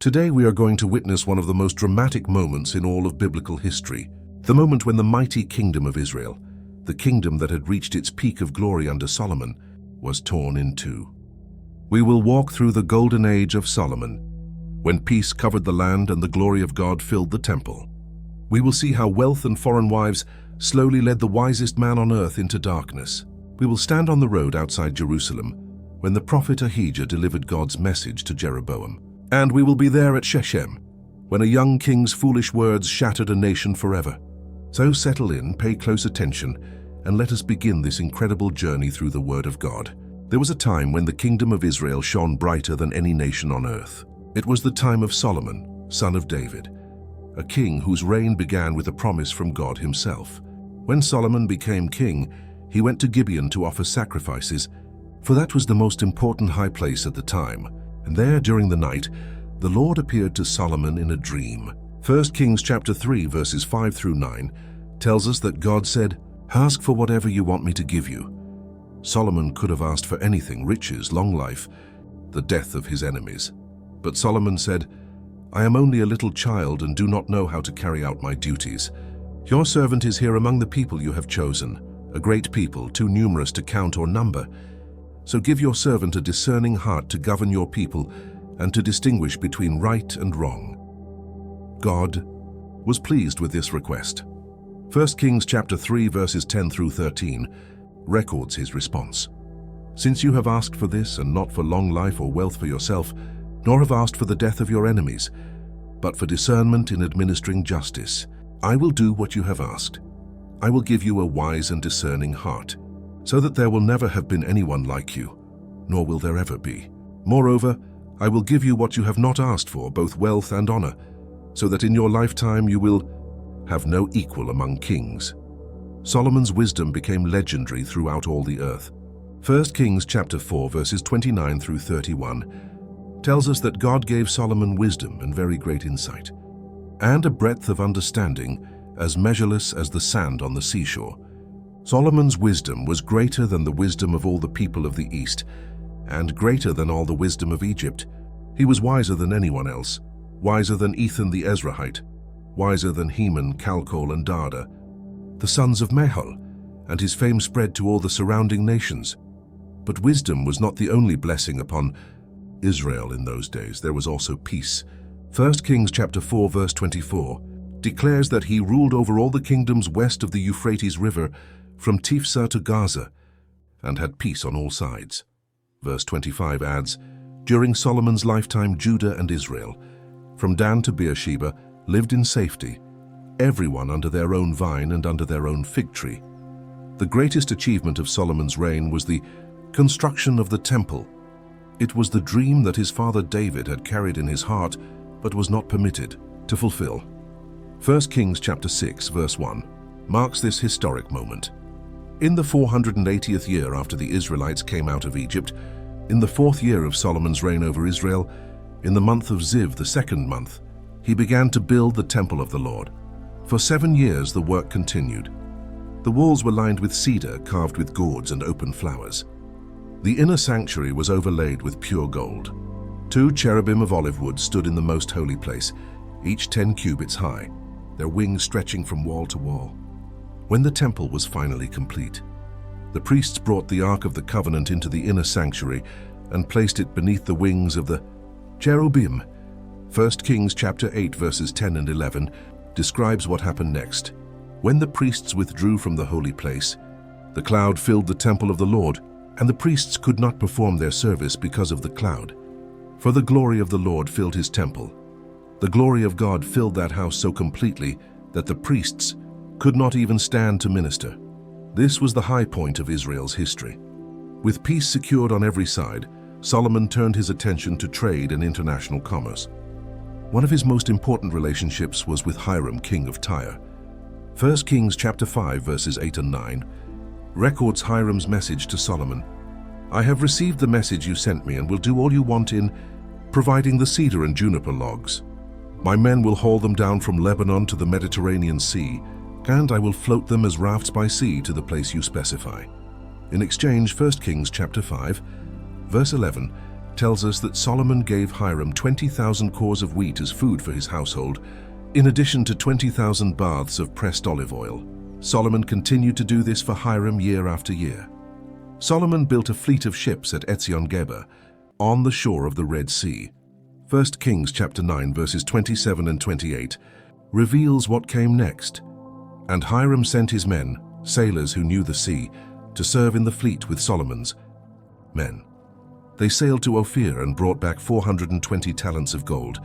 Today we are going to witness one of the most dramatic moments in all of biblical history, the moment when the mighty kingdom of Israel, the kingdom that had reached its peak of glory under Solomon, was torn in two. We will walk through the golden age of Solomon, when peace covered the land and the glory of God filled the temple. We will see how wealth and foreign wives slowly led the wisest man on earth into darkness. We will stand on the road outside Jerusalem when the prophet Ahijah delivered God's message to Jeroboam. And we will be there at Shechem when a young king's foolish words shattered a nation forever. So settle in, pay close attention, and let us begin this incredible journey through the Word of God. There was a time when the kingdom of Israel shone brighter than any nation on earth. It was the time of Solomon, son of David, a king whose reign began with a promise from God himself. When Solomon became king, he went to Gibeon to offer sacrifices, for that was the most important high place at the time. And there, during the night, the Lord appeared to Solomon in a dream. 1 Kings chapter 3, verses 5 through 9, tells us that God said, "Ask for whatever you want me to give you." Solomon could have asked for anything: riches, long life, the death of his enemies. But Solomon said, "I am only a little child and do not know how to carry out my duties. Your servant is here among the people you have chosen, a great people, too numerous to count or number. So give your servant a discerning heart to govern your people and to distinguish between right and wrong." God was pleased with this request. 1 Kings chapter 3 verses 10 through 13 records his response. "Since you have asked for this and not for long life or wealth for yourself, nor have asked for the death of your enemies, but for discernment in administering justice, I will do what you have asked. I will give you a wise and discerning heart, so that there will never have been anyone like you, nor will there ever be. Moreover, I will give you what you have not asked for, both wealth and honor, so that in your lifetime you will have no equal among kings." Solomon's wisdom became legendary throughout all the earth. 1 Kings chapter 4 verses 29 through 31 tells us that God gave Solomon wisdom and very great insight, and a breadth of understanding as measureless as the sand on the seashore. Solomon's wisdom was greater than the wisdom of all the people of the East, and greater than all the wisdom of Egypt. He was wiser than anyone else, wiser than Ethan the Ezrahite, wiser than Heman, Calcol, and Darda, the sons of Mahol, and his fame spread to all the surrounding nations. But wisdom was not the only blessing upon Israel in those days. There was also peace. 1 Kings chapter 4 verse 24 declares that he ruled over all the kingdoms west of the Euphrates River from Tifsa to Gaza, and had peace on all sides. Verse 25 adds, "During Solomon's lifetime, Judah and Israel, from Dan to Beersheba, lived in safety, everyone under their own vine and under their own fig tree." The greatest achievement of Solomon's reign was the construction of the temple. It was the dream that his father David had carried in his heart, but was not permitted to fulfill. 1 Kings chapter 6 verse 1 marks this historic moment. In the 480th year after the Israelites came out of Egypt, in the 4th year of Solomon's reign over Israel, in the month of Ziv, the 2nd month, he began to build the temple of the Lord. For 7 years the work continued. The walls were lined with cedar carved with gourds and open flowers. The inner sanctuary was overlaid with pure gold. 2 cherubim of olive wood stood in the most holy place, each 10 cubits high, their wings stretching from wall to wall. When the temple was finally complete, the priests brought the Ark of the Covenant into the inner sanctuary and placed it beneath the wings of the cherubim. 1 Kings chapter 8 verses 10 and 11 describes what happened next. When the priests withdrew from the holy place, the cloud filled the temple of the Lord, and the priests could not perform their service because of the cloud. For the glory of the Lord filled his temple. The glory of God filled that house so completely that the priests could not even stand to minister. This was the high point of Israel's history. With peace secured on every side, Solomon turned his attention to trade and international commerce. One of his most important relationships was with Hiram, king of Tyre. 1 Kings chapter 5 verses 8 and 9 records Hiram's message to Solomon. "I have received the message you sent me and will do all you want in providing the cedar and juniper logs. My men will haul them down from Lebanon to the Mediterranean Sea, and I will float them as rafts by sea to the place you specify." In exchange, 1 Kings chapter 5, verse 11, tells us that Solomon gave Hiram 20,000 cores of wheat as food for his household, in addition to 20,000 baths of pressed olive oil. Solomon continued to do this for Hiram year after year. Solomon built a fleet of ships at Etzion-Geber, on the shore of the Red Sea. 1 Kings chapter 9 verses 27 and 28 reveals what came next. And Hiram sent his men, sailors who knew the sea, to serve in the fleet with Solomon's men. They sailed to Ophir and brought back 420 talents of gold,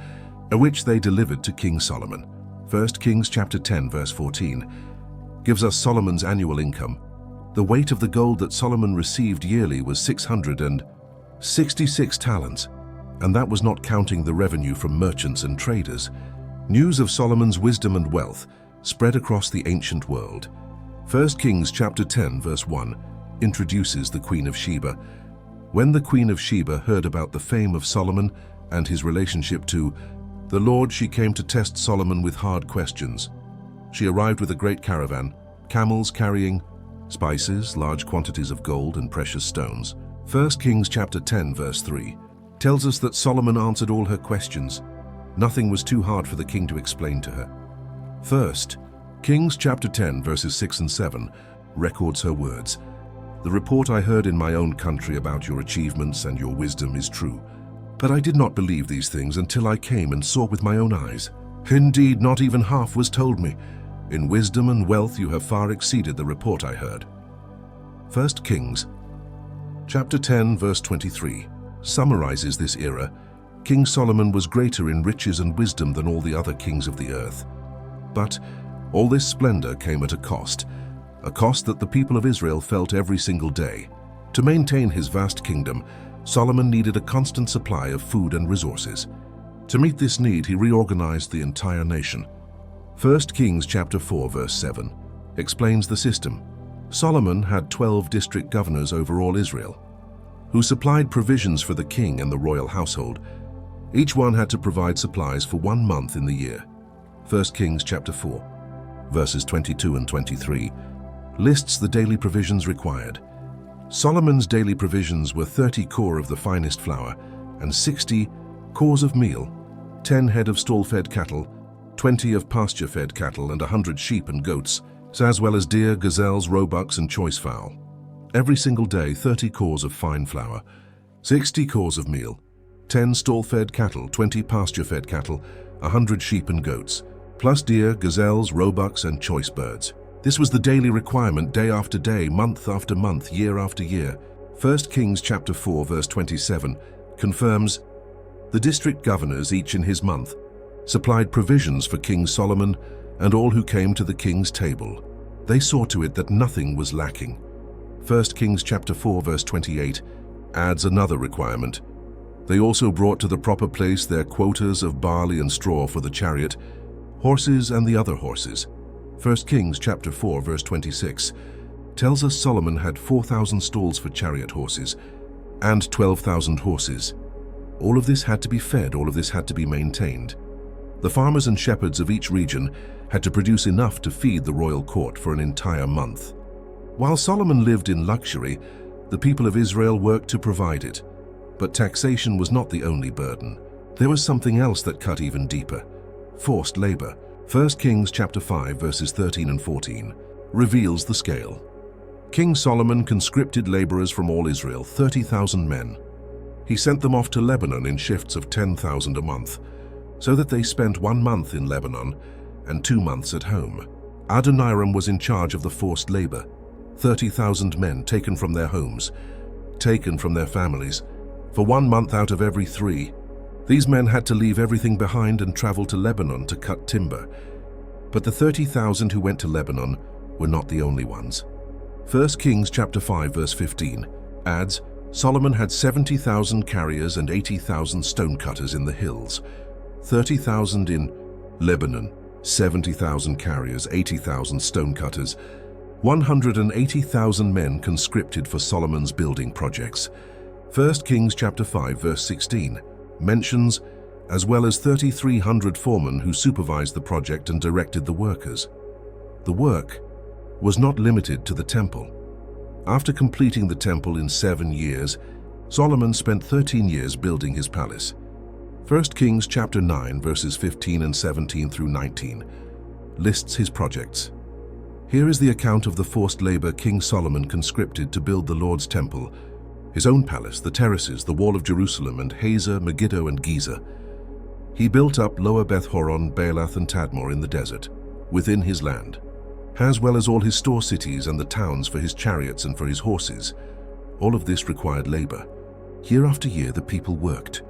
which they delivered to King Solomon. 1 Kings chapter 10 verse 14 gives us Solomon's annual income. The weight of the gold that Solomon received yearly was 666 talents, and that was not counting the revenue from merchants and traders. News of Solomon's wisdom and wealth spread across the ancient world. 1 Kings chapter 10 verse 1 introduces the Queen of Sheba. When the Queen of Sheba heard about the fame of Solomon and his relationship to the Lord, she came to test Solomon with hard questions. She arrived with a great caravan, camels carrying spices, large quantities of gold and precious stones. 1 Kings chapter 10 verse 3 tells us that Solomon answered all her questions. Nothing was too hard for the king to explain to her. 1 Kings chapter 10 verses 6 and 7 records her words. The report I heard in my own country about your achievements and your wisdom is true. But I did not believe these things until I came and saw with my own eyes. Indeed, not even half was told me. In wisdom and wealth you have far exceeded the report I heard. 1 Kings chapter 10 verse 23 summarizes this era. King Solomon was greater in riches and wisdom than all the other kings of the earth. But all this splendor came at a cost that the people of Israel felt every single day. To maintain his vast kingdom, Solomon needed a constant supply of food and resources. To meet this need, he reorganized the entire nation. 1 Kings chapter 4 verse 7 explains the system. Solomon had 12 district governors over all Israel, who supplied provisions for the king and the royal household. Each one had to provide supplies for 1 month in the year. 1 Kings chapter 4 verses 22 and 23 lists the daily provisions required. Solomon's daily provisions were 30 core of the finest flour and 60 cores of meal, 10 head of stall-fed cattle, 20 of pasture-fed cattle, and 100 sheep and goats, as well as deer, gazelles, roebucks, and choice fowl. Every single day, 30 cores of fine flour, 60 cores of meal, 10 stall-fed cattle, 20 pasture-fed cattle, 100 sheep and goats, plus deer, gazelles, roebucks, and choice birds. This was the daily requirement day after day, month after month, year after year. 1 Kings chapter 4 verse 27 confirms the district governors, each in his month, supplied provisions for King Solomon and all who came to the king's table. They saw to it that nothing was lacking. 1 Kings chapter 4 verse 28 adds another requirement. They also brought to the proper place their quotas of barley and straw for the chariot, horses and the other horses. 1 Kings chapter 4 verse 26 tells us Solomon had 4,000 stalls for chariot horses and 12,000 horses. All of this had to be fed, all of this had to be maintained. The farmers and shepherds of each region had to produce enough to feed the royal court for an entire month. While Solomon lived in luxury, the people of Israel worked to provide it. But taxation was not the only burden. There was something else that cut even deeper: forced labor. 1 Kings chapter 5 verses 13 and 14 reveals the scale. King Solomon conscripted laborers from all Israel, 30,000 men. He sent them off to Lebanon in shifts of 10,000 a month, so that they spent 1 month in Lebanon and 2 months at home. Adoniram was in charge of the forced labor. 30,000 men taken from their homes, taken from their families, for 1 month out of every 3. These men had to leave everything behind and travel to Lebanon to cut timber. But the 30,000 who went to Lebanon were not the only ones. 1 Kings chapter 5 verse 15 adds, Solomon had 70,000 carriers and 80,000 stonecutters in the hills. 30,000 in Lebanon, 70,000 carriers, 80,000 stonecutters, 180,000 men conscripted for Solomon's building projects. 1 Kings chapter 5 verse 16 mentions, as well as 3,300 foremen who supervised the project and directed the workers. The work was not limited to the temple. After completing the temple in 7 years, Solomon spent 13 years building his palace. 1 Kings chapter 9 verses 15 and 17 through 19 lists his projects. Here is the account of the forced labor King Solomon conscripted to build the Lord's temple, his own palace, the terraces, the wall of Jerusalem, and Hazor, Megiddo, and Gezer. He built up Lower Beth-horon, Baalath, and Tadmor in the desert, within his land, as well as all his store cities and the towns for his chariots and for his horses. All of this required labor. Year after year the people worked,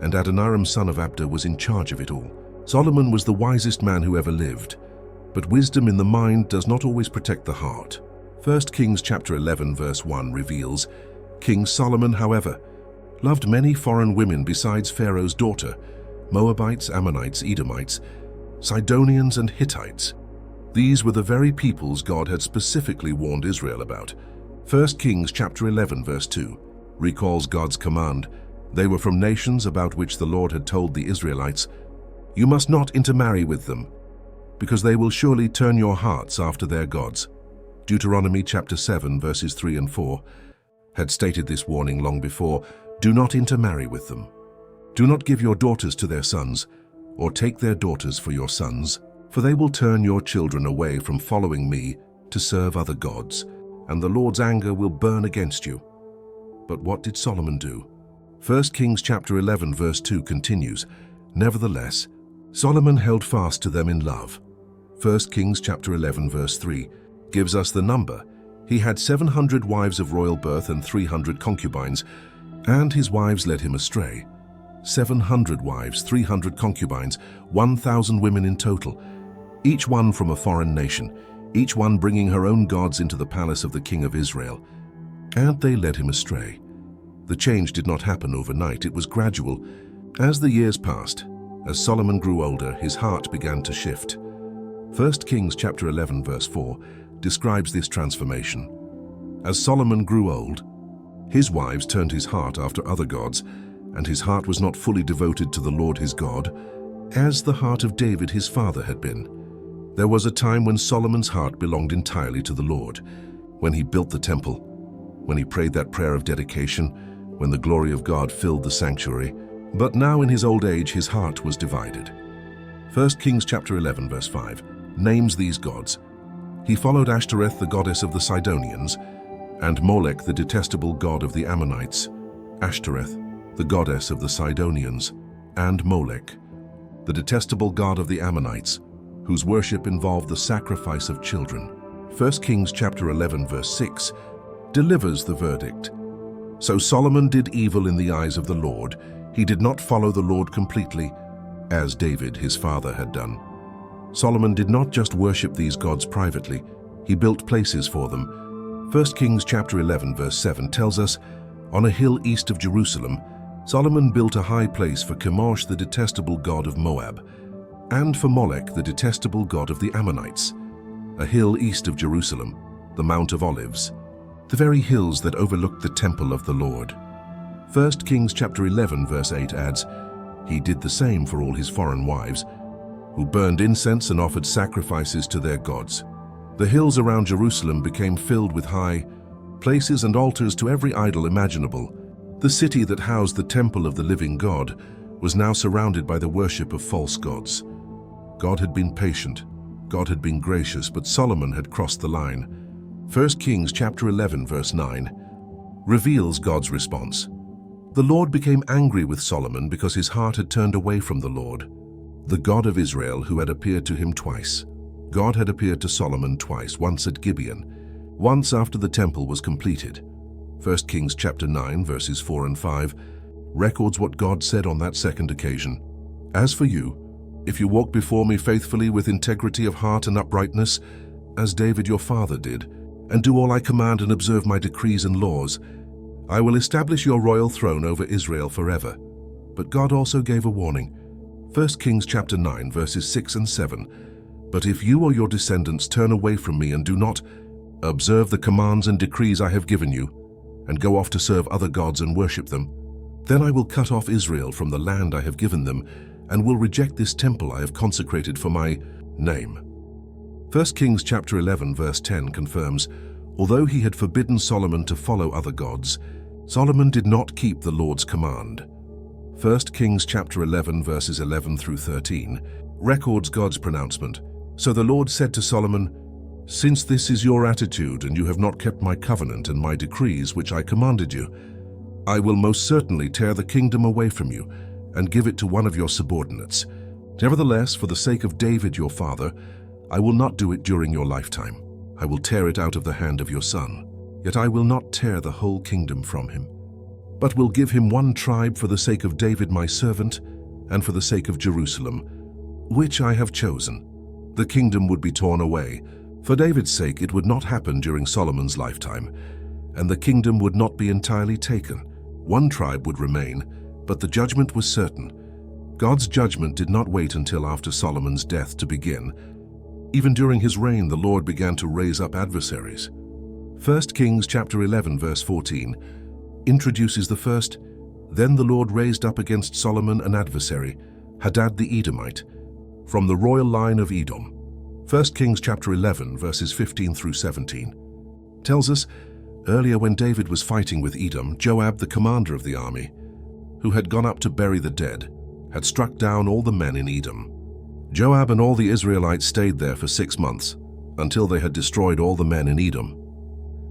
and Adoniram son of Abda was in charge of it all. Solomon was the wisest man who ever lived, but wisdom in the mind does not always protect the heart. 1 Kings chapter 11 verse 1 reveals, King Solomon, however, loved many foreign women besides Pharaoh's daughter, Moabites, Ammonites, Edomites, Sidonians, and Hittites. These were the very peoples God had specifically warned Israel about. 1 Kings chapter 11 verse 2 recalls God's command. They were from nations about which the Lord had told the Israelites, "You must not intermarry with them, because they will surely turn your hearts after their gods." Deuteronomy chapter 7 verses 3 and 4 had stated this warning long before. Do not intermarry with them. Do not give your daughters to their sons, or take their daughters for your sons, for they will turn your children away from following me to serve other gods, and the Lord's anger will burn against you. But what did Solomon do? 1 Kings chapter 11 verse 2 continues, Nevertheless, Solomon held fast to them in love. 1 Kings chapter 11 verse 3 gives us the number. He had 700 wives of royal birth and 300 concubines, and his wives led him astray. 700 wives, 300 concubines, 1,000 women in total, each one from a foreign nation, each one bringing her own gods into the palace of the king of Israel. And they led him astray. The change did not happen overnight, it was gradual. As the years passed, as Solomon grew older, his heart began to shift. 1 Kings chapter 11 verse 4 describes this transformation. As Solomon grew old, his wives turned his heart after other gods, and his heart was not fully devoted to the Lord his God, as the heart of David his father had been. There was a time when Solomon's heart belonged entirely to the Lord, when he built the temple, when he prayed that prayer of dedication, when the glory of God filled the sanctuary. But now in his old age his heart was divided. 1 Kings chapter 11 verse 5 names these gods. He followed Ashtoreth, the goddess of the Sidonians, and Molech, the detestable god of the Ammonites. Ashtoreth, the goddess of the Sidonians, and Molech, the detestable god of the Ammonites, whose worship involved the sacrifice of children. 1 Kings chapter 11 verse 6 delivers the verdict. So Solomon did evil in the eyes of the Lord. He did not follow the Lord completely, as David his father had done. Solomon did not just worship these gods privately, he built places for them. 1 Kings chapter 11 verse 7 tells us, on a hill east of Jerusalem, Solomon built a high place for Chemosh, the detestable god of Moab, and for Molech, the detestable god of the Ammonites. A hill east of Jerusalem, the Mount of Olives, the very hills that overlooked the temple of the Lord. 1 Kings chapter 11 verse 8 adds, he did the same for all his foreign wives, who burned incense and offered sacrifices to their gods. The hills around Jerusalem became filled with high places and altars to every idol imaginable. The city that housed the temple of the living God was now surrounded by the worship of false gods. God had been patient, God had been gracious, but Solomon had crossed the line. 1 Kings chapter 11 verse 9 reveals God's response. The Lord became angry with Solomon because his heart had turned away from the Lord, the God of Israel, who had appeared to him twice. God had appeared to Solomon twice, once at Gibeon, once after the temple was completed. 1 Kings chapter 9 verses 4 and 5 records what God said on that second occasion. As for you, if you walk before me faithfully with integrity of heart and uprightness, as David your father did, and do all I command and observe my decrees and laws, I will establish your royal throne over Israel forever. But God also gave a warning. 1 Kings chapter 9 verses 6 and 7. But if you or your descendants turn away from me and do not observe the commands and decrees I have given you, and go off to serve other gods and worship them, then I will cut off Israel from the land I have given them, and will reject this temple I have consecrated for my name. 1 Kings chapter 11 verse 10 confirms, although he had forbidden Solomon to follow other gods, Solomon did not keep the Lord's command. 1 Kings chapter 11 verses 11 through 13 records God's pronouncement. So the Lord said to Solomon, "Since this is your attitude and you have not kept my covenant and my decrees which I commanded you, I will most certainly tear the kingdom away from you and give it to one of your subordinates. Nevertheless, for the sake of David your father, I will not do it during your lifetime. I will tear it out of the hand of your son. Yet I will not tear the whole kingdom from him, but will give him one tribe for the sake of David my servant and for the sake of Jerusalem, which I have chosen. The kingdom would be torn away. For David's sake it would not happen during Solomon's lifetime, and the kingdom would not be entirely taken. One tribe would remain, but the judgment was certain. God's judgment did not wait until after Solomon's death to begin. Even during his reign, the Lord began to raise up adversaries. 1 Kings chapter 11 verse 14 introduces the first. Then the Lord raised up against Solomon an adversary, Hadad the Edomite, from the royal line of Edom. 1 Kings chapter 11 verses 15 through 17 tells us, earlier when David was fighting with Edom, Joab, the commander of the army, who had gone up to bury the dead, had struck down all the men in Edom. Joab and all the Israelites stayed there for 6 months, until they had destroyed all the men in Edom.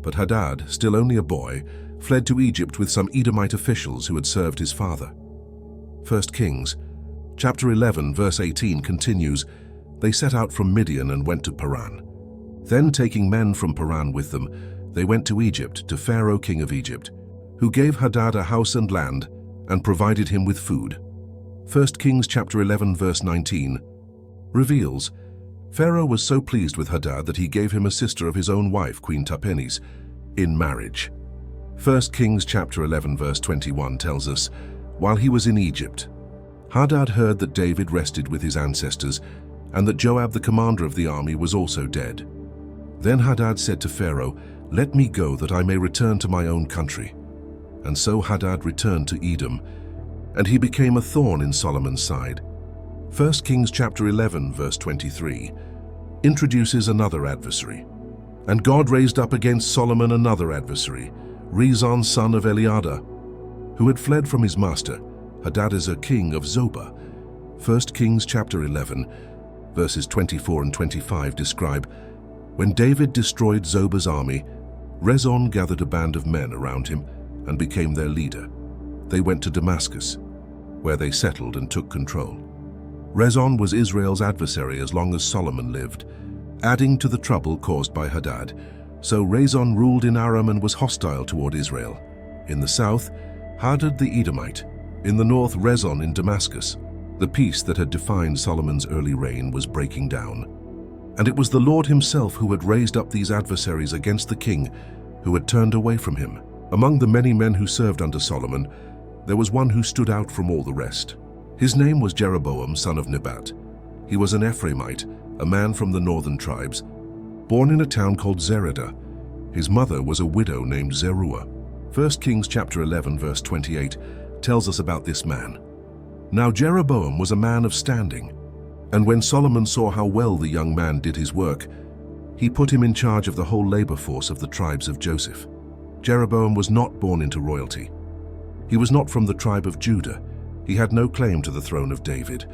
But Hadad, still only a boy, fled to Egypt with some Edomite officials who had served his father. 1 Kings chapter 11 verse 18 continues, they set out from Midian and went to Paran. Then taking men from Paran with them, they went to Egypt, to Pharaoh king of Egypt, who gave Hadad a house and land and provided him with food. 1 Kings chapter 11 verse 19 reveals, Pharaoh was so pleased with Hadad that he gave him a sister of his own wife, Queen Tahpenes, in marriage. 1 Kings chapter 11 verse 21 tells us, while he was in Egypt, Hadad heard that David rested with his ancestors and that Joab the commander of the army was also dead. Then Hadad said to Pharaoh, "Let me go that I may return to my own country." And so Hadad returned to Edom, and he became a thorn in Solomon's side. 1 Kings chapter 11 verse 23 introduces another adversary. And God raised up against Solomon another adversary, Rezon son of Eliada, who had fled from his master, Hadadezer king of Zobah. 1 Kings chapter 11 verses 24 and 25 describe, when David destroyed Zobah's army, Rezon gathered a band of men around him and became their leader. They went to Damascus, where they settled and took control. Rezon was Israel's adversary as long as Solomon lived, adding to the trouble caused by Hadad. So Rezon ruled in Aram and was hostile toward Israel. In the south, Hadad the Edomite. In the north, Rezon in Damascus. The peace that had defined Solomon's early reign was breaking down. And it was the Lord himself who had raised up these adversaries against the king, who had turned away from him. Among the many men who served under Solomon, there was one who stood out from all the rest. His name was Jeroboam, son of Nebat. He was an Ephraimite, a man from the northern tribes, born in a town called Zeredah. His mother was a widow named Zeruah. 1 Kings chapter 11 verse 28 tells us about this man. Now Jeroboam was a man of standing, and when Solomon saw how well the young man did his work, he put him in charge of the whole labor force of the tribes of Joseph. Jeroboam was not born into royalty. He was not from the tribe of Judah. He had no claim to the throne of David,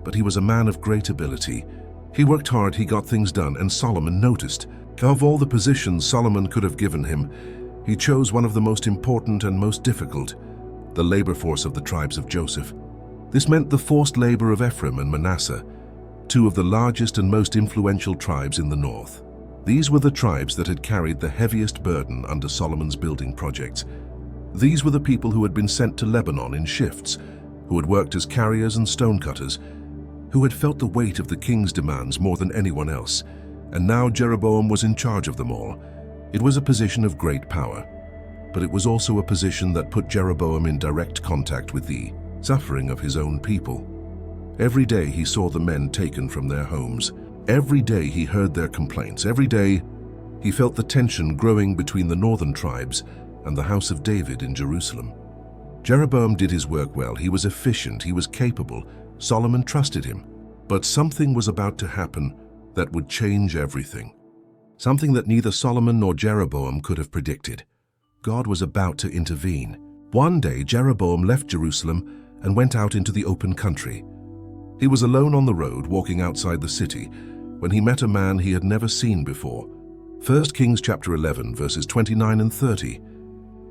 but he was a man of great ability. He worked hard, he got things done, and Solomon noticed. Of all the positions Solomon could have given him, he chose one of the most important and most difficult, the labor force of the tribes of Joseph. This meant the forced labor of Ephraim and Manasseh, two of the largest and most influential tribes in the north. These were the tribes that had carried the heaviest burden under Solomon's building projects. These were the people who had been sent to Lebanon in shifts, who had worked as carriers and stonecutters, who had felt the weight of the king's demands more than anyone else, and now Jeroboam was in charge of them all. It was a position of great power, but it was also a position that put Jeroboam in direct contact with the suffering of his own people. Every day he saw the men taken from their homes. Every day he heard their complaints. Every day he felt the tension growing between the northern tribes and the house of David in Jerusalem. Jeroboam did his work well. He was efficient. He was capable. Solomon trusted him. But something was about to happen that would change everything. Something that neither Solomon nor Jeroboam could have predicted. God was about to intervene. One day, Jeroboam left Jerusalem and went out into the open country. He was alone on the road, walking outside the city, when he met a man he had never seen before. 1 Kings chapter 11, verses 29 and 30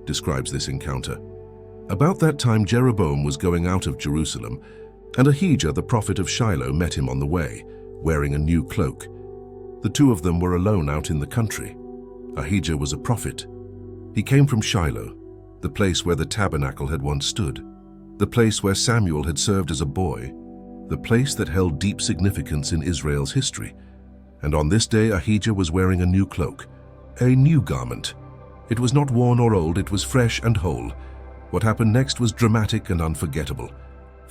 describes this encounter. About that time Jeroboam was going out of Jerusalem, and Ahijah the prophet of Shiloh met him on the way, wearing a new cloak. The two of them were alone out in the country. Ahijah was a prophet. He came from Shiloh, the place where the tabernacle had once stood, the place where Samuel had served as a boy, the place that held deep significance in Israel's history. And on this day Ahijah was wearing a new cloak, a new garment. It was not worn or old, it was fresh and whole. What happened next was dramatic and unforgettable.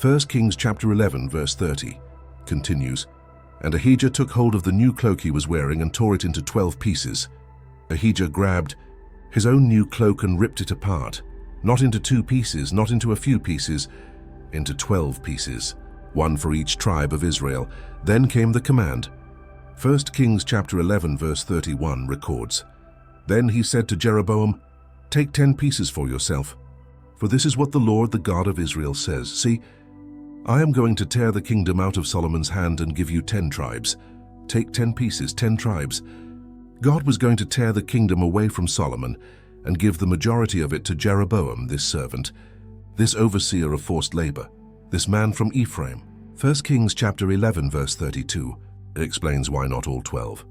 1 Kings chapter 11, verse 30 continues, "And Ahijah took hold of the new cloak he was wearing and tore it into 12 pieces. Ahijah grabbed his own new cloak and ripped it apart, not into 2 pieces, not into a few pieces, into 12 pieces, one for each tribe of Israel. Then came the command." 1 Kings chapter 11, verse 31 records, "Then he said to Jeroboam, 'Take 10 pieces for yourself, for this is what the Lord, the God of Israel, says. See, I am going to tear the kingdom out of Solomon's hand and give you 10 tribes. Take 10 pieces, 10 tribes." God was going to tear the kingdom away from Solomon and give the majority of it to Jeroboam, this servant, this overseer of forced labor, this man from Ephraim. 1 Kings chapter 11, verse 32 explains why not all 12.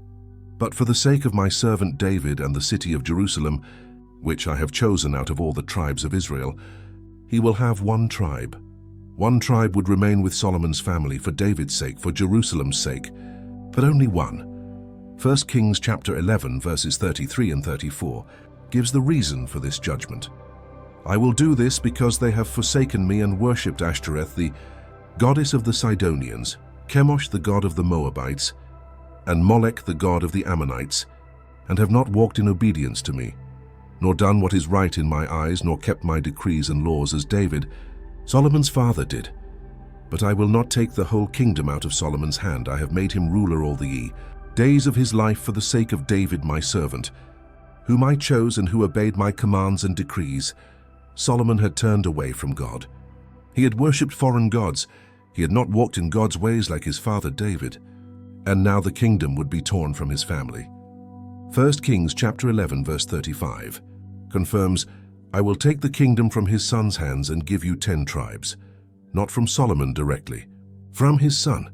"But for the sake of my servant David and the city of Jerusalem, which I have chosen out of all the tribes of Israel, he will have one tribe. One tribe would remain with Solomon's family for David's sake, for Jerusalem's sake, but only one." 1 Kings chapter 11, verses 33 and 34 gives the reason for this judgment. "I will do this because they have forsaken me and worshipped Ashtoreth, the goddess of the Sidonians, Chemosh, the god of the Moabites, and Molech, the god of the Ammonites, and have not walked in obedience to me, nor done what is right in my eyes, nor kept my decrees and laws as David, Solomon's father, did. But I will not take the whole kingdom out of Solomon's hand. I have made him ruler all the days of his life for the sake of David my servant, whom I chose and who obeyed my commands and decrees." Solomon had turned away from God. He had worshipped foreign gods. He had not walked in God's ways like his father David. And now the kingdom would be torn from his family. 1 Kings chapter 11, verse 35 confirms, "I will take the kingdom from his son's hands and give you 10 tribes." Not from Solomon directly, from his son.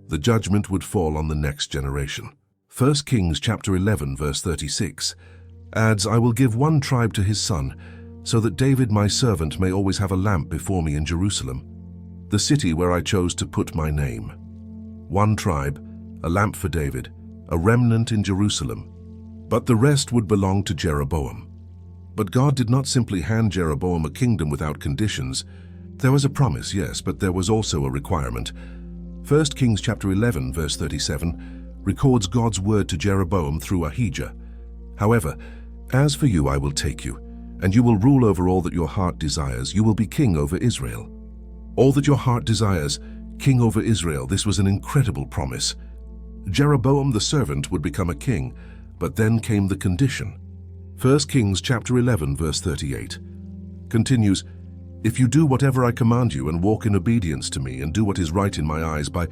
The judgment would fall on the next generation. 1 Kings chapter 11, verse 36 adds, "I will give one tribe to his son, so that David my servant may always have a lamp before me in Jerusalem, the city where I chose to put my name." One tribe, a lamp for David, a remnant in Jerusalem. But the rest would belong to Jeroboam. But God did not simply hand Jeroboam a kingdom without conditions. There was a promise, yes, but there was also a requirement. 1 Kings chapter 11, verse 37 records God's word to Jeroboam through Ahijah. "However, as for you, I will take you, and you will rule over all that your heart desires. You will be king over Israel." All that your heart desires, king over Israel. This was an incredible promise. Jeroboam the servant would become a king, but then came the condition. 1 Kings chapter 11, verse 38 continues, "If you do whatever I command you and walk in obedience to me and do what is right in my eyes by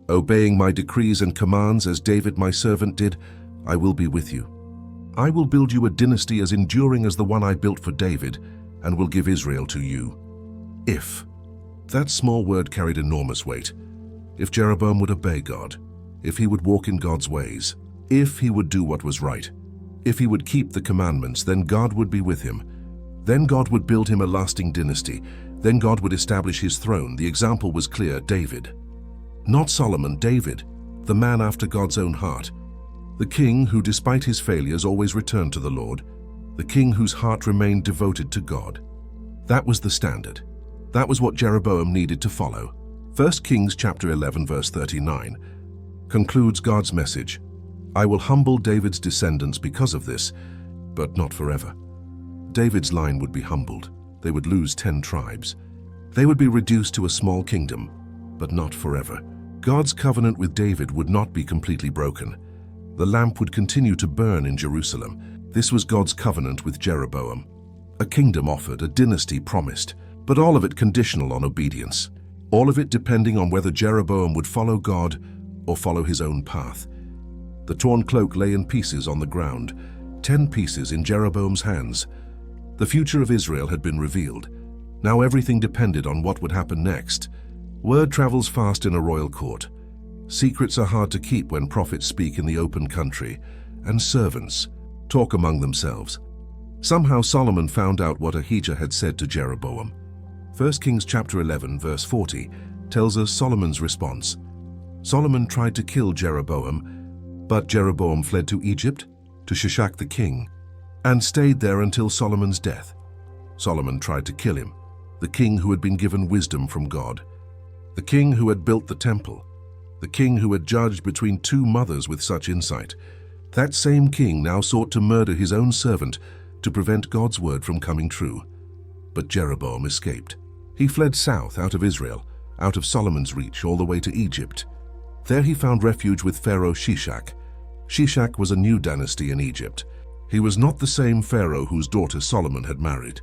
obeying my decrees and commands as David my servant did, I will be with you. I will build you a dynasty as enduring as the one I built for David, and will give Israel to you." If. That small word carried enormous weight. If Jeroboam would obey God, if he would walk in God's ways, if he would do what was right, if he would keep the commandments, then God would be with him. Then God would build him a lasting dynasty. Then God would establish his throne. The example was clear: David. Not Solomon, David, the man after God's own heart. The king who, despite his failures, always returned to the Lord. The king whose heart remained devoted to God. That was the standard. That was what Jeroboam needed to follow. 1 Kings chapter 11, verse 39 concludes God's message: "I will humble David's descendants because of this, but not forever." David's line would be humbled. They would lose 10 tribes. They would be reduced to a small kingdom, but not forever. God's covenant with David would not be completely broken. The lamp would continue to burn in Jerusalem. This was God's covenant with Jeroboam. A kingdom offered, a dynasty promised, but all of it conditional on obedience. All of it depending on whether Jeroboam would follow God or follow his own path. The torn cloak lay in pieces on the ground, 10 pieces in Jeroboam's hands. The future of Israel had been revealed. Now everything depended on what would happen next. Word travels fast in a royal court. Secrets are hard to keep when prophets speak in the open country, and servants talk among themselves. Somehow Solomon found out what Ahijah had said to Jeroboam. 1 Kings chapter 11 verse 40 tells us Solomon's response. Solomon tried to kill Jeroboam, but Jeroboam fled to Egypt, to Shechem the king, and stayed there until Solomon's death. Solomon tried to kill him, the king who had been given wisdom from God, the king who had built the temple, the king who had judged between 2 mothers with such insight. That same king now sought to murder his own servant to prevent God's word from coming true. But Jeroboam escaped. He fled south out of Israel, out of Solomon's reach, all the way to Egypt. There he found refuge with Pharaoh Shechem. Shechem was a new dynasty in Egypt. He was not the same Pharaoh whose daughter Solomon had married.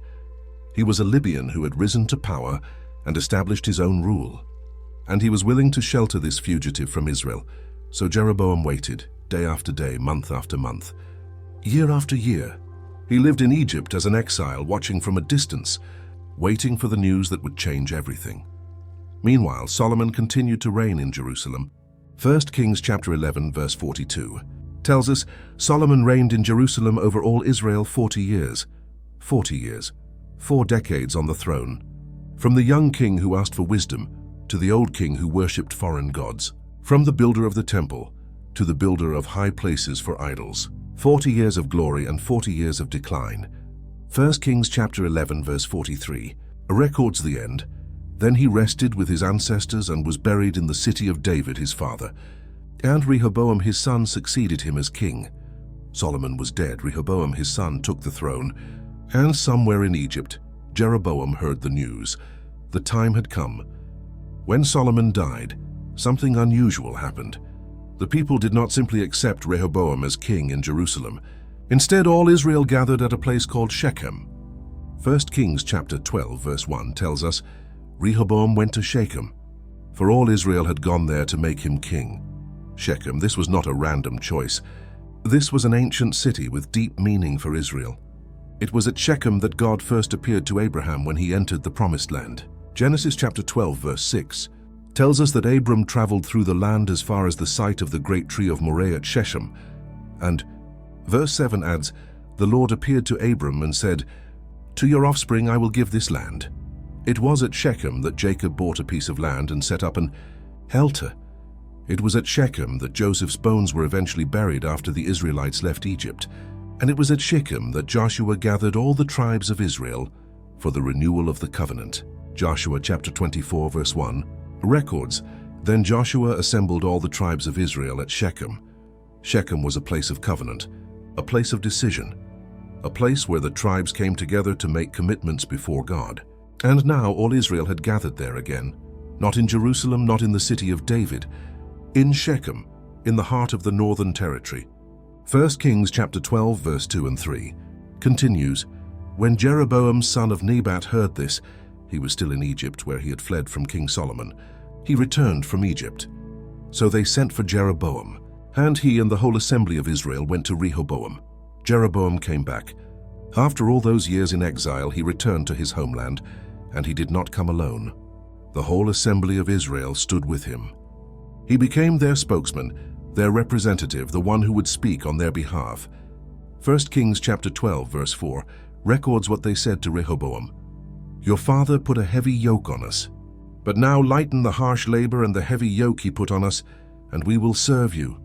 He was a Libyan who had risen to power and established his own rule. And he was willing to shelter this fugitive from Israel. So Jeroboam waited, day after day, month after month, year after year. He lived in Egypt as an exile, watching from a distance, waiting for the news that would change everything. Meanwhile, Solomon continued to reign in Jerusalem. 1 Kings chapter 11 verse 42 tells us Solomon reigned in Jerusalem over all Israel 40 years. 40 years, 4 decades on the throne. From the young king who asked for wisdom to the old king who worshipped foreign gods. From the builder of the temple to the builder of high places for idols. 40 years of glory and 40 years of decline. 1 Kings chapter 11 verse 43 records the end. Then he rested with his ancestors and was buried in the city of David his father. And Rehoboam his son succeeded him as king. Solomon was dead. Rehoboam his son took the throne. And somewhere in Egypt, Jeroboam heard the news. The time had come. When Solomon died, something unusual happened. The people did not simply accept Rehoboam as king in Jerusalem. Instead, all Israel gathered at a place called Shechem. 1 Kings chapter 12 verse 1 tells us, Rehoboam went to Shechem, for all Israel had gone there to make him king. Shechem, this was not a random choice. This was an ancient city with deep meaning for Israel. It was at Shechem that God first appeared to Abraham when he entered the Promised Land. Genesis chapter 12 verse 6 tells us that Abram traveled through the land as far as the site of the great tree of Moreh at Shechem. And verse 7 adds, the Lord appeared to Abram and said, to your offspring I will give this land. It was at Shechem that Jacob bought a piece of land and set up an altar. It was at Shechem that Joseph's bones were eventually buried after the Israelites left Egypt. And it was at Shechem that Joshua gathered all the tribes of Israel for the renewal of the covenant. Joshua chapter 24 verse 1 records, then Joshua assembled all the tribes of Israel at Shechem. Shechem was a place of covenant, a place of decision, a place where the tribes came together to make commitments before God. And now all Israel had gathered there again, not in Jerusalem, not in the city of David, in Shechem, in the heart of the northern territory. 1 Kings chapter 12 verse 2 and 3 continues, when Jeroboam son of Nebat heard this, he was still in Egypt where he had fled from King Solomon. He returned from Egypt. So they sent for Jeroboam, and he and the whole assembly of Israel went to Rehoboam. Jeroboam came back. After all those years in exile, he returned to his homeland, and he did not come alone. The whole assembly of Israel stood with him. He became their spokesman, their representative, the one who would speak on their behalf. 1 Kings chapter 12 verse 4 records what they said to Rehoboam. Your father put a heavy yoke on us, but now lighten the harsh labor and the heavy yoke he put on us, and we will serve you.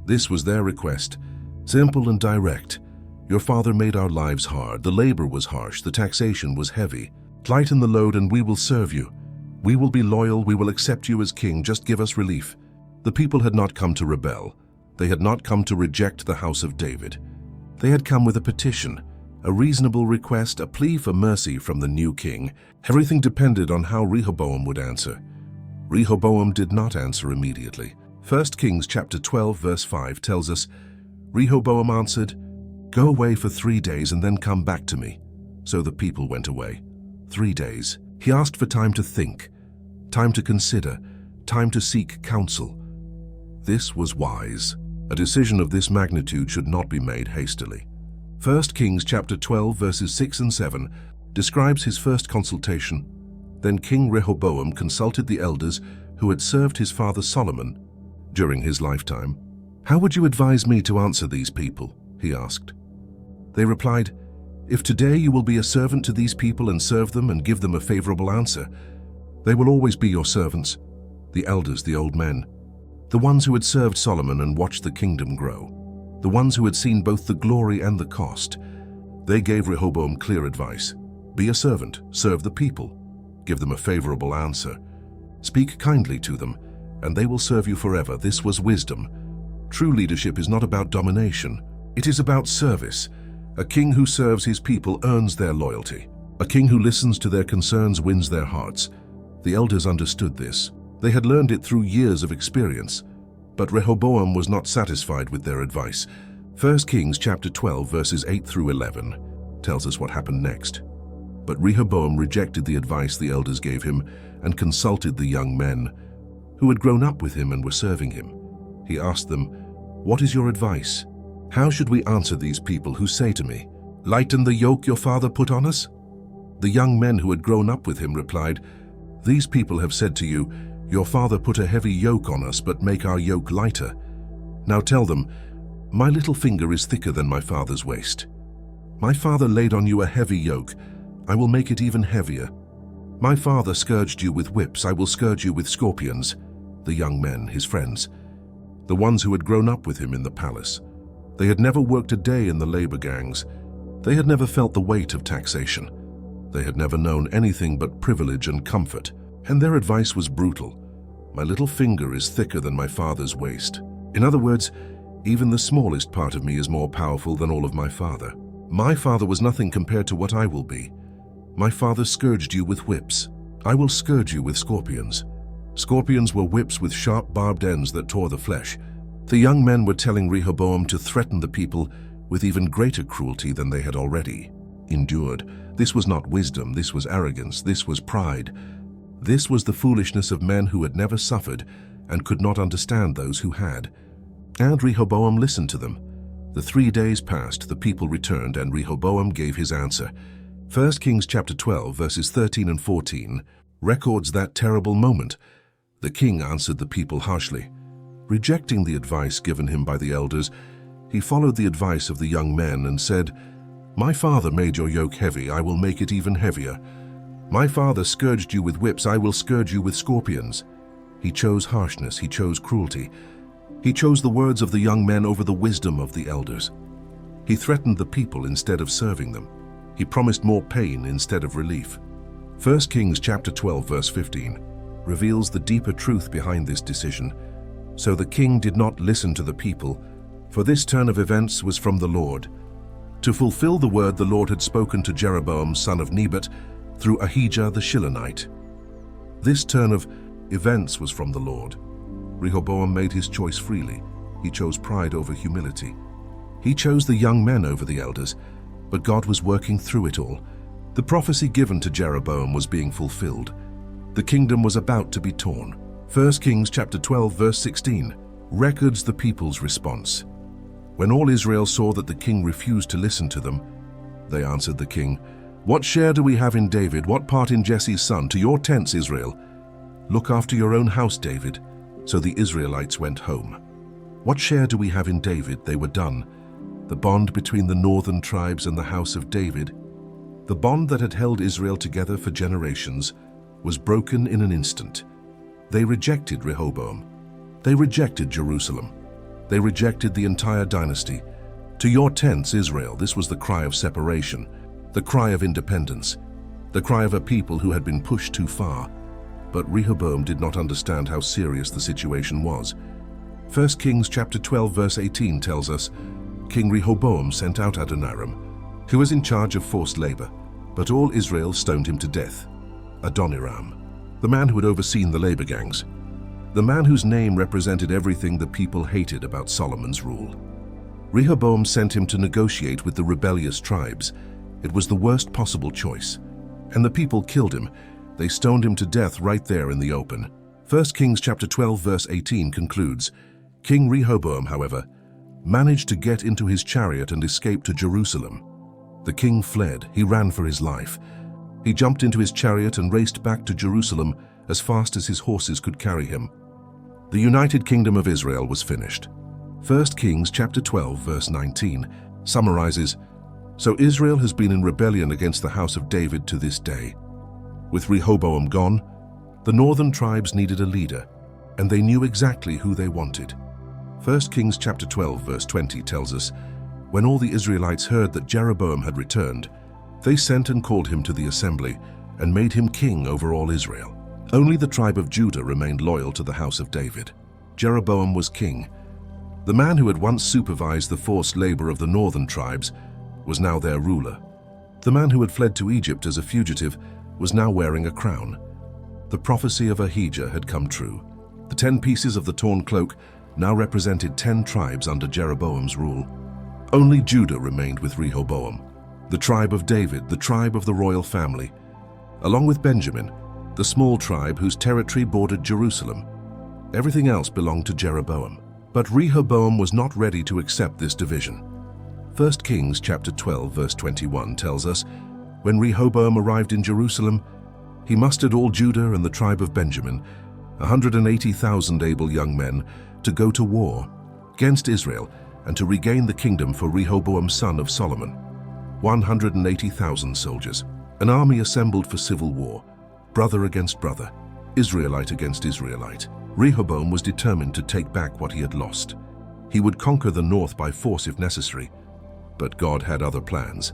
This was their request, simple and direct. Your father made our lives hard. The labor was harsh, the taxation was heavy. Lighten the load and we will serve you. We will be loyal, we will accept you as king, just give us relief. The people had not come to rebel. They had not come to reject the house of David. They had come with a petition, a reasonable request, a plea for mercy from the new king. Everything depended on how Rehoboam would answer. Rehoboam did not answer immediately. 1 Kings chapter 12 verse 5 tells us, Rehoboam answered, go away for 3 days and then come back to me. So the people went away. 3 days. He asked for time to think, time to consider, time to seek counsel. This was wise. A decision of this magnitude should not be made hastily. 1 Kings chapter 12 verses 6 and 7 describes his first consultation. Then King Rehoboam consulted the elders who had served his father Solomon during his lifetime. "How would you advise me to answer these people?" he asked. They replied, "If today you will be a servant to these people and serve them and give them a favorable answer, they will always be your servants." The elders, the old men, the ones who had served Solomon and watched the kingdom grow, the ones who had seen both the glory and the cost, they gave Rehoboam clear advice. Be a servant, serve the people, give them a favorable answer, speak kindly to them, and they will serve you forever. This was wisdom. True leadership is not about domination. It is about service. A king who serves his people earns their loyalty. A king who listens to their concerns wins their hearts. The elders understood this. They had learned it through years of experience. But Rehoboam was not satisfied with their advice. 1 Kings chapter 12 verses 8 through 11 tells us what happened next. But Rehoboam rejected the advice the elders gave him and consulted the young men who had grown up with him and were serving him. He asked them, "What is your advice? How should we answer these people who say to me, 'Lighten the yoke your father put on us'?" The young men who had grown up with him replied, "These people have said to you, 'Your father put a heavy yoke on us, but make our yoke lighter.' Now tell them, 'My little finger is thicker than my father's waist. My father laid on you a heavy yoke. I will make it even heavier. My father scourged you with whips. I will scourge you with scorpions." The young men, his friends, the ones who had grown up with him in the palace. They had never worked a day in the labor gangs. They had never felt the weight of taxation. They had never known anything but privilege and comfort. And their advice was brutal. "My little finger is thicker than my father's waist." In other words, even the smallest part of me is more powerful than all of my father. My father was nothing compared to what I will be. My father scourged you with whips. I will scourge you with scorpions. Scorpions were whips with sharp barbed ends that tore the flesh. The young men were telling Rehoboam to threaten the people with even greater cruelty than they had already endured. This was not wisdom, this was arrogance, this was pride. This was the foolishness of men who had never suffered and could not understand those who had. And Rehoboam listened to them. The 3 days passed, the people returned, and Rehoboam gave his answer. 1 Kings chapter 12, verses 13 and 14, records that terrible moment. The king answered the people harshly. Rejecting the advice given him by the elders, he followed the advice of the young men and said, "My father made your yoke heavy, I will make it even heavier. My father scourged you with whips, I will scourge you with scorpions." He chose harshness, he chose cruelty. He chose the words of the young men over the wisdom of the elders. He threatened the people instead of serving them. He promised more pain instead of relief. 1 Kings chapter 12 verse 15 reveals the deeper truth behind this decision. So the king did not listen to the people, for this turn of events was from the Lord, to fulfill the word the Lord had spoken to Jeroboam son of Nebat through Ahijah the Shilonite. This turn of events was from the Lord. Rehoboam made his choice freely. He chose pride over humility. He chose the young men over the elders, but God was working through it all. The prophecy given to Jeroboam was being fulfilled. The kingdom was about to be torn. 1 Kings chapter 12 verse 16 records the people's response. When all Israel saw that the king refused to listen to them, they answered the king, "What share do we have in David? What part in Jesse's son? To your tents, Israel. Look after your own house, David." So the Israelites went home. What share do we have in David? They were done. The bond between the northern tribes and the house of David, the bond that had held Israel together for generations, was broken in an instant. They rejected Rehoboam. They rejected Jerusalem. They rejected the entire dynasty. "To your tents, Israel." This was the cry of separation, the cry of independence, the cry of a people who had been pushed too far. But Rehoboam did not understand how serious the situation was. 1 Kings chapter 12 verse 18 tells us, King Rehoboam sent out Adoniram, who was in charge of forced labor, but all Israel stoned him to death. Adoniram, the man who had overseen the labor gangs, the man whose name represented everything the people hated about Solomon's rule. Rehoboam sent him to negotiate with the rebellious tribes. He It was the worst possible choice. And the people killed him. They stoned him to death right there in the open. 1 Kings chapter 12 verse 18 concludes, King Rehoboam, however, managed to get into his chariot and escape to Jerusalem. The king fled. He ran for his life. He jumped into his chariot and raced back to Jerusalem as fast as his horses could carry him. The United Kingdom of Israel was finished. 1 Kings chapter 12 verse 19 summarizes, So Israel has been in rebellion against the house of David to this day. With Rehoboam gone, the northern tribes needed a leader, and they knew exactly who they wanted. 1 Kings chapter 12 verse 20 tells us, When all the Israelites heard that Jeroboam had returned, they sent and called him to the assembly and made him king over all Israel. Only the tribe of Judah remained loyal to the house of David. Jeroboam was king. The man who had once supervised the forced labor of the northern tribes was now their ruler. The man who had fled to Egypt as a fugitive was now wearing a crown. The prophecy of Ahijah had come true. The 10 pieces of the torn cloak now represented 10 tribes under Jeroboam's rule. Only Judah remained with Rehoboam, the tribe of David, the tribe of the royal family, along with Benjamin, the small tribe whose territory bordered Jerusalem. Everything else belonged to Jeroboam. But Rehoboam was not ready to accept this division. 1 Kings chapter 12 verse 21 tells us, When Rehoboam arrived in Jerusalem, he mustered all Judah and the tribe of Benjamin, 180,000 able young men, to go to war against Israel and to regain the kingdom for Rehoboam son of Solomon. 180,000 soldiers, an army assembled for civil war, brother against brother, Israelite against Israelite. Rehoboam was determined to take back what he had lost. He would conquer the north by force if necessary, but God had other plans.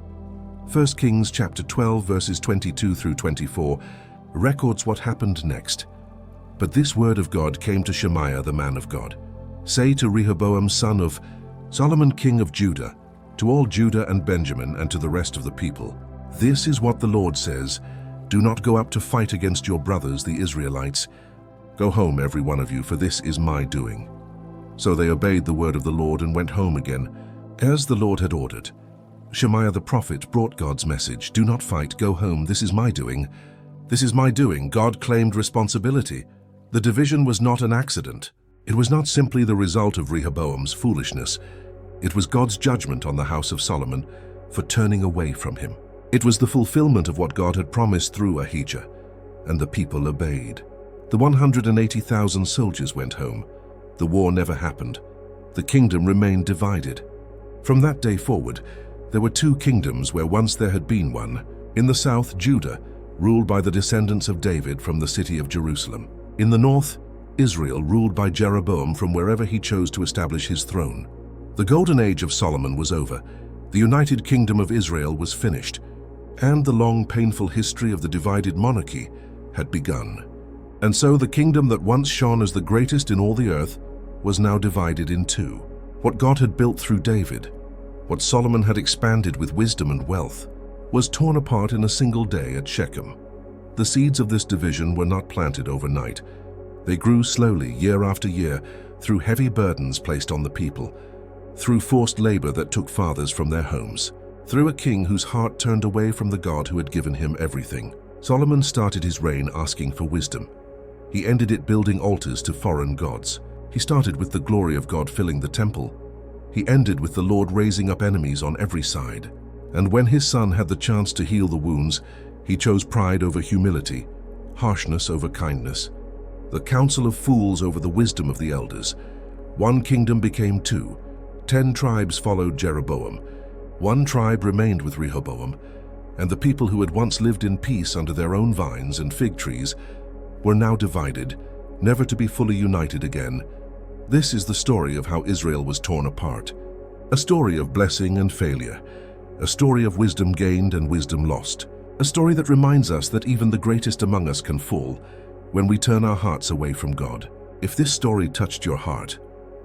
1 Kings chapter 12 verses 22 through 24 records what happened next. But this word of God came to Shemaiah the man of God. Say to Rehoboam son of Solomon king of Judah, to all Judah and Benjamin and to the rest of the people, this is what the Lord says, Do not go up to fight against your brothers the Israelites. Go home every one of you, for this is my doing. So they obeyed the word of the Lord and went home again, as the Lord had ordered. Shemaiah the prophet brought God's message, Do not fight, go home, this is my doing. This is my doing. God claimed responsibility. The division was not an accident. It was not simply the result of Rehoboam's foolishness. It was God's judgment on the house of Solomon for turning away from him. It was the fulfillment of what God had promised through Ahijah, and the people obeyed. The 180,000 soldiers went home. The war never happened. The kingdom remained divided. From that day forward, there were 2 kingdoms where once there had been one. In the south, Judah, ruled by the descendants of David from the city of Jerusalem. In the north, Israel, ruled by Jeroboam from wherever he chose to establish his throne. The golden age of Solomon was over. The United Kingdom of Israel was finished, and the long, painful history of the divided monarchy had begun. And so the kingdom that once shone as the greatest in all the earth was now divided in 2. What God had built through David, what Solomon had expanded with wisdom and wealth, was torn apart in a single day at Shechem. The seeds of this division were not planted overnight. They grew slowly, year after year, through heavy burdens placed on the people, through forced labor that took fathers from their homes, through a king whose heart turned away from the God who had given him everything. Solomon started his reign asking for wisdom. He ended it building altars to foreign gods. He started with the glory of God filling the temple. He ended with the Lord raising up enemies on every side. And when his son had the chance to heal the wounds, he chose pride over humility, harshness over kindness, the counsel of fools over the wisdom of the elders. 1 kingdom became 2. 10 tribes followed Jeroboam. 1 tribe remained with Rehoboam, and the people who had once lived in peace under their own vines and fig trees were now divided, never to be fully united again. This is the story of how Israel was torn apart. A story of blessing and failure. A story of wisdom gained and wisdom lost. A story that reminds us that even the greatest among us can fall when we turn our hearts away from God. If this story touched your heart,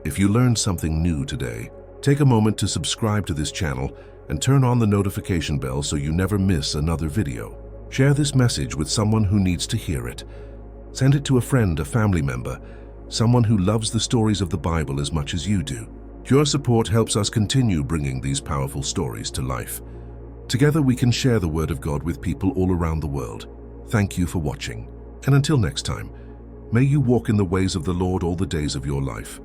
if you learned something new today, take a moment to subscribe to this channel and turn on the notification bell so you never miss another video. Share this message with someone who needs to hear it. Send it to a friend, a family member, someone who loves the stories of the Bible as much as you do. Your support helps us continue bringing these powerful stories to life. Together we can share the Word of God with people all around the world. Thank you for watching. And until next time, may you walk in the ways of the Lord all the days of your life.